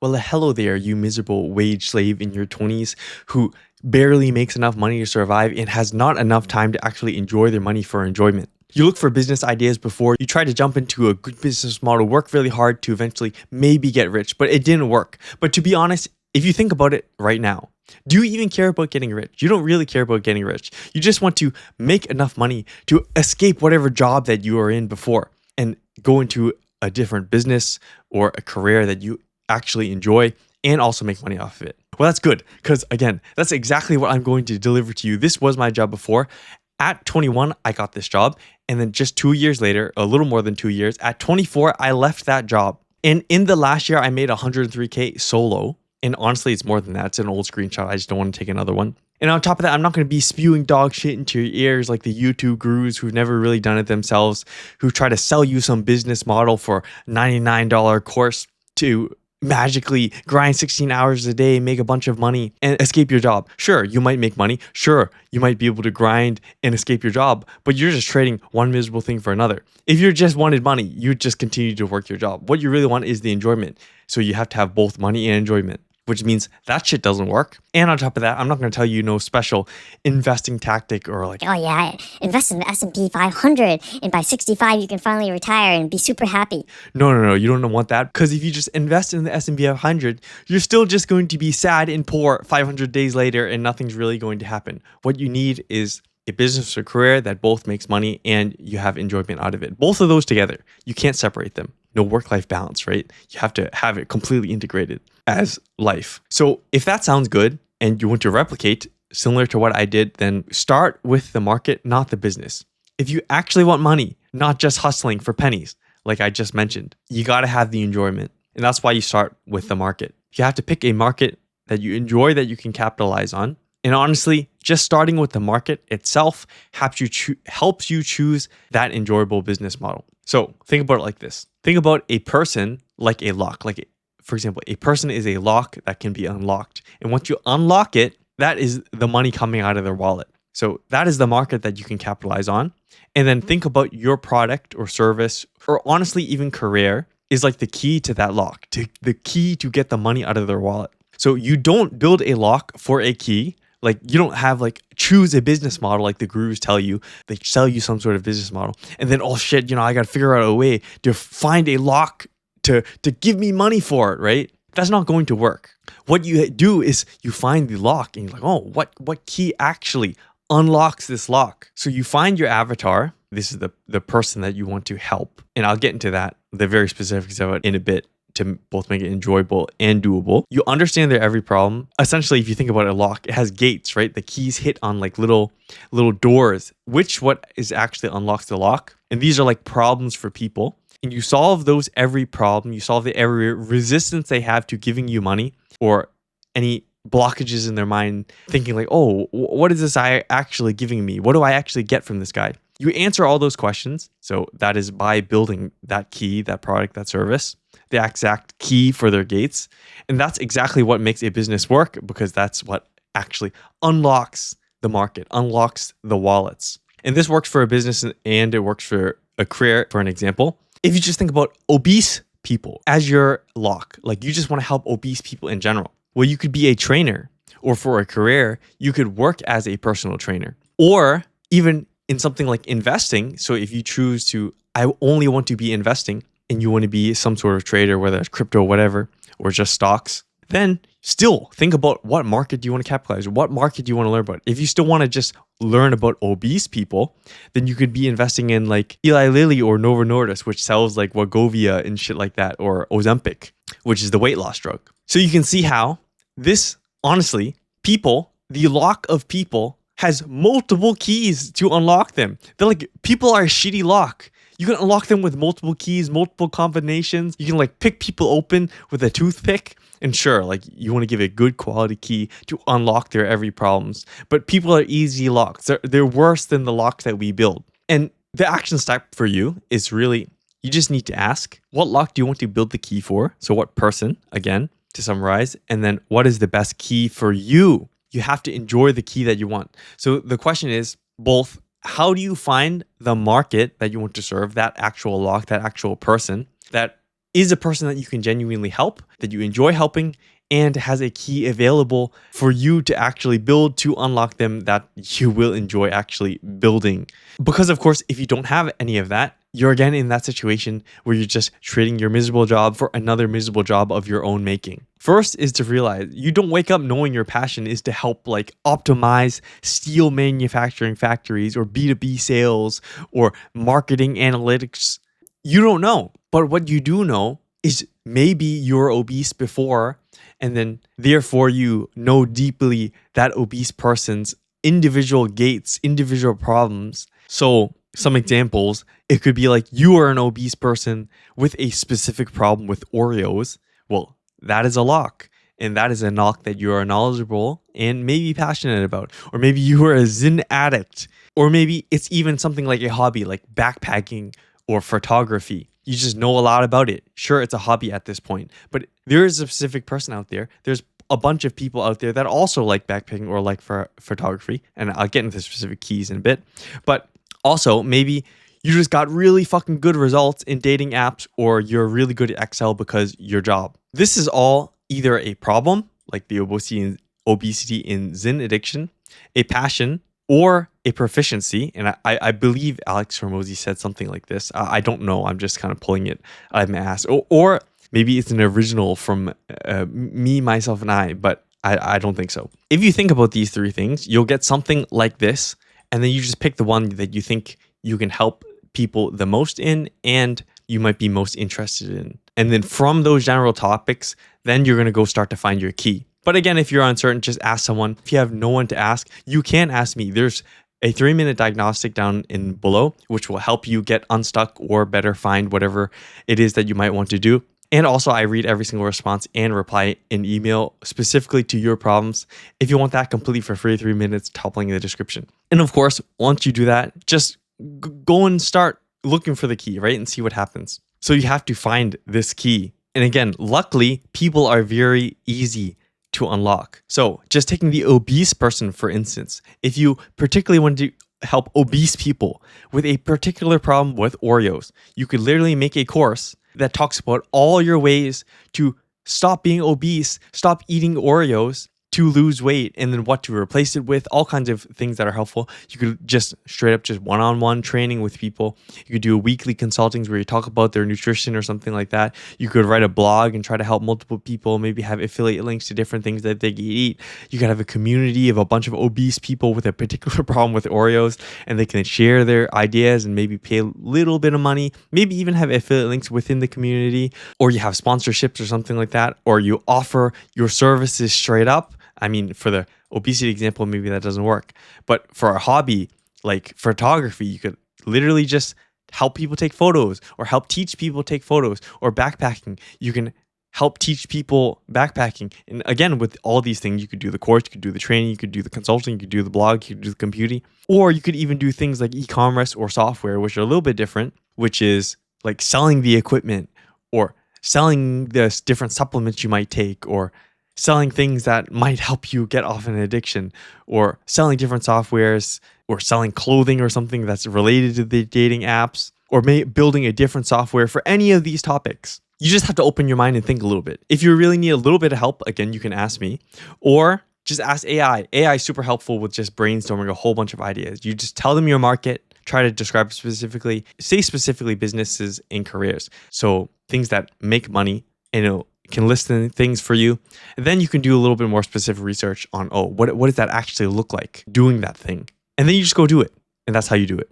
Well, hello there, you miserable wage slave in your 20s who barely makes enough money to survive and has not enough time to actually enjoy their money for enjoyment. You look for business ideas before you try to jump into a good business model, work really hard to eventually maybe get rich, but it didn't work. But to be honest, if you think about it right now, do you even care about getting rich? You don't really care about getting rich. You just want to make enough money to escape whatever job that you were in before and go into a different business or a career that you actually enjoy and also make money off of it. Well, that's good because again, that's exactly what I'm going to deliver to you. This was my job before. At 21, I got this job. And then just 2 years later, a little more than 2 years, at 24, I left that job. And in the last year, I made 103K solo. And honestly, it's more than that. It's an old screenshot. I just don't want to take another one. And on top of that, I'm not going to be spewing dog shit into your ears like the YouTube gurus who've never really done it themselves, who try to sell you some business model for $99 course to magically grind 16 hours a day, make a bunch of money, and escape your job. Sure, you might make money. Sure, you might be able to grind and escape your job, but you're just trading one miserable thing for another. If you just wanted money, you'd just continue to work your job. What you really want is the enjoyment. So you have to have both money and enjoyment, which means that shit doesn't work. And on top of that, I'm not going to tell you no special investing tactic or like, oh yeah, invest in the S&P 500 and by 65 you can finally retire and be super happy. No, you don't want that, because if you just invest in the S&P 500, you're still just going to be sad and poor 500 days later and nothing's really going to happen. What you need is a business or career that both makes money and you have enjoyment out of it. Both of those together, you can't separate them. No work-life balance, right? You have to have it completely integrated as life. So if that sounds good and you want to replicate similar to what I did, then start with the market, not the business. If you actually want money, not just hustling for pennies, like I just mentioned, you got to have the enjoyment. And that's why you start with the market. You have to pick a market that you enjoy, that you can capitalize on. And honestly, just starting with the market itself helps you choose that enjoyable business model. So think about it like this. Think about a person like a lock. For example, a person is a lock that can be unlocked. And once you unlock it, that is the money coming out of their wallet. So that is the market that you can capitalize on. And then think about your product or service, or honestly, even career is like the key to that lock, the key to get the money out of their wallet. So you don't build a lock for a key. Like you don't have choose a business model like the gurus tell you. They sell you some sort of business model. And then, oh shit, I got to figure out a way to find a lock to give me money for it, right? That's not going to work. What you do is you find the lock and you're like, oh, what key actually unlocks this lock? So you find your avatar. This is the person that you want to help. And I'll get into that, the very specifics of it in a bit, to both make it enjoyable and doable. You understand their every problem. Essentially, if you think about a lock, it has gates, right? The keys hit on little doors, what is actually unlocks the lock. And these are problems for people. And you solve every problem. You solve every resistance they have to giving you money or any blockages in their mind, thinking oh, what is this guy actually giving me? What do I actually get from this guy? You answer all those questions. So that is by building that key, that product, that service, the exact key for their gates. And that's exactly what makes a business work, because that's what actually unlocks the market, unlocks the wallets. And this works for a business and it works for a career. For an example, if you just think about obese people as your lock, you just want to help obese people in general. Well, you could be a trainer, or for a career, you could work as a personal trainer, or even in something like investing. So if you choose to, I only want to be investing, and you want to be some sort of trader, whether it's crypto, whatever, or just stocks, then still think about what market do you want to capitalize? What market do you want to learn about? If you still want to just learn about obese people, then you could be investing in Eli Lilly or Novo Nordisk, which sells Wegovy and shit like that, or Ozempic, which is the weight loss drug. So you can see how this, honestly, the lock of people has multiple keys to unlock them. They're people are a shitty lock. You can unlock them with multiple keys, multiple combinations. You can pick people open with a toothpick. And sure, you want to give a good quality key to unlock their every problems. But people are easy locks. They're worse than the locks that we build. And the action step for you is really, you just need to ask, what lock do you want to build the key for? So what person, again, to summarize, and then what is the best key for you? You have to enjoy the key that you want. So the question is both, how do you find the market that you want to serve, that actual lock, that actual person that is a person that you can genuinely help, that you enjoy helping, and has a key available for you to actually build to unlock them that you will enjoy actually building. Because, of course, if you don't have any of that, you're again in that situation where you're just trading your miserable job for another miserable job of your own making. First is to realize you don't wake up knowing your passion is to help like optimize steel manufacturing factories or B2B sales or marketing analytics. You don't know. But what you do know is maybe you were obese before, and then therefore you know deeply that obese person's individual gates, individual problems. So some examples, it could be like you are an obese person with a specific problem with Oreos. Well, that is a lock. And that is a knock that you are knowledgeable and maybe passionate about. Or maybe you are a Zen addict. Or maybe it's even something like a hobby like backpacking or photography. You just know a lot about it. Sure, it's a hobby at this point, but there is a specific person out there. There's a bunch of people out there that also like backpacking or like for photography. And I'll get into the specific keys in a bit. But also, maybe you just got really fucking good results in dating apps, or you're really good at Excel because your job. This is all either a problem, like the obesity in Zen addiction, a passion, or a proficiency. And I believe Alex Hormozy said something like this. I don't know. I'm just kind of pulling it out of my ass. Or maybe it's an original from me, myself, and I, but I don't think so. If you think about these three things, you'll get something like this. And then you just pick the one that you think you can help people the most in and you might be most interested in. And then from those general topics, then you're going to go start to find your key. But again, if you're uncertain, just ask someone. If you have no one to ask, you can ask me. There's a 3-minute diagnostic down in below, which will help you get unstuck or better find whatever it is that you might want to do. And also, I read every single response and reply in email specifically to your problems. If you want that completely for free, 3 minutes, top link in the description. And of course, once you do that, just go and start looking for the key, right? And see what happens. So you have to find this key. And again, luckily, people are very easy to unlock. So just taking the obese person, for instance, if you particularly want to help obese people with a particular problem with Oreos, you could literally make a course that talks about all your ways to stop being obese, stop eating Oreos, to lose weight, and then what to replace it with, all kinds of things that are helpful. You could just straight up just one-on-one training with people. You could do a weekly consultings where you talk about their nutrition or something like that. You could write a blog and try to help multiple people, maybe have affiliate links to different things that they can eat. You could have a community of a bunch of obese people with a particular problem with Oreos, and they can share their ideas and maybe pay a little bit of money, maybe even have affiliate links within the community, or you have sponsorships or something like that, or you offer your services straight up. I mean, for the obesity example, maybe that doesn't work. But for a hobby like photography, you could literally just help people take photos or help teach people take photos, or backpacking. You can help teach people backpacking. And again, with all these things, you could do the course, you could do the training, you could do the consulting, you could do the blog, you could do the computing, or you could even do things like e-commerce or software, which are a little bit different, which is like selling the equipment or selling the different supplements you might take, or selling things that might help you get off an addiction, or selling different softwares, or selling clothing or something that's related to the dating apps, or building a different software for any of these topics. You just have to open your mind and think a little bit. If you really need a little bit of help, again, you can ask me, or just ask AI. AI is super helpful with just brainstorming a whole bunch of ideas. You just tell them your market, try to describe specifically, say specifically businesses and careers. So things that make money, and can list things for you. And then you can do a little bit more specific research on, what does that actually look like doing that thing? And then you just go do it. And that's how you do it.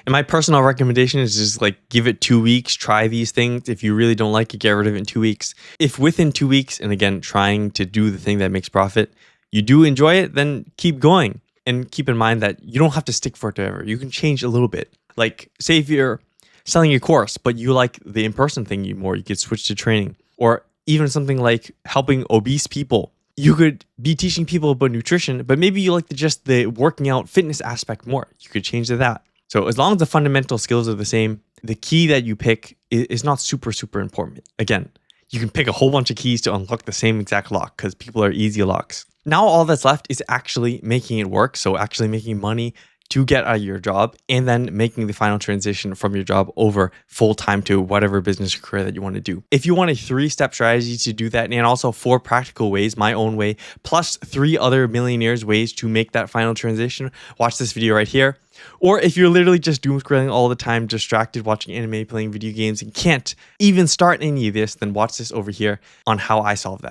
And my personal recommendation is just like give it 2 weeks, try these things. If you really don't like it, get rid of it in 2 weeks. If within 2 weeks, and again, trying to do the thing that makes profit, you do enjoy it, then keep going. And keep in mind that you don't have to stick for it forever. You can change a little bit. Like say if you're selling a course, but you like the in-person thing more, you could switch to training. Or even something like helping obese people. You could be teaching people about nutrition, but maybe you like the working out fitness aspect more. You could change to that. So as long as the fundamental skills are the same, the key that you pick is not super, super important. Again, you can pick a whole bunch of keys to unlock the same exact lock because people are easy locks. Now all that's left is actually making it work. So actually making money to get out of your job and then making the final transition from your job over full time to whatever business or career that you want to do. If you want a 3-step strategy to do that, and also 4 practical ways, my own way, plus 3 other millionaires' ways to make that final transition, watch this video right here. Or if you're literally just doom scrolling all the time, distracted watching anime, playing video games, and can't even start any of this, then watch this over here on how I solve that.